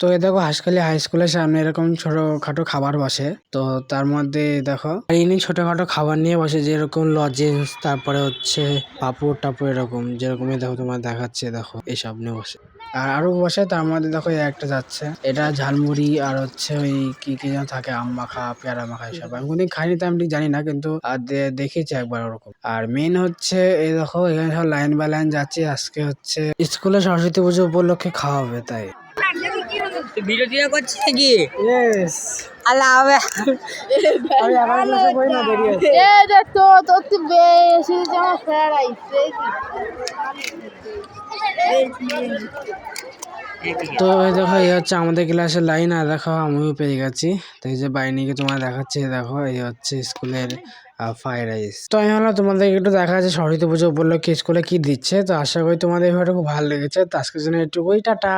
তো এই দেখো হাঁসখালি হাই স্কুলের সামনে এরকম ছোটখাটো খাবার বসে। তো তার মধ্যে দেখো ইনি ছোটখাটো খাবার নিয়ে বসে, যেরকম লজেন্স, তারপরে হচ্ছে পাপড় টাপড়, এরকম যেরকম দেখো তোমার দেখাচ্ছে, দেখো এইসব নিয়ে বসে। আর আরো বসে, তার মধ্যে দেখো এই একটা যাচ্ছে, এটা ঝালমুড়ি আর হচ্ছে ওই কি কি যেন থাকে, আম মাখা, পেয়ারা মাখা, এসব আমি কোনদিন খাইনি, তো আমি ঠিক জানি না, কিন্তু দেখেছি একবার ওরকম। আর মেন হচ্ছে এই দেখো এখানে সব লাইন বাই লাইন যাচ্ছে, আজকে হচ্ছে স্কুলে সরস্বতী পুজো উপলক্ষে খাওয়া হবে তাই। ভিডিও টিডিও করছিস নাকি? ইয়েস, আল্লাহ হবে। আমি 11 ক্লাসে পড়ি না, দেরি আছে। এই যে তো তুই বেশি জামা ফেরাইছে তো এই দেখো এই হচ্ছে আমাদের ক্লাসের লাইন, আর দেখো আমিও পেয়ে গেছি। তো এই যে বাইনিকে তোমার দেখাচ্ছে, দেখো এই হচ্ছে স্কুলের ফ্রাইড রাইস। তো আমি ভাবলাম তোমাদেরকে একটু দেখা যাচ্ছে সরস্বতী পুজো উপলক্ষে স্কুলে কি দিচ্ছে। তো আশা করি তোমাদের এই ভিডিওটা খুব ভালো লেগেছে। তো আজকের জন্য এটুকুই, টাটা।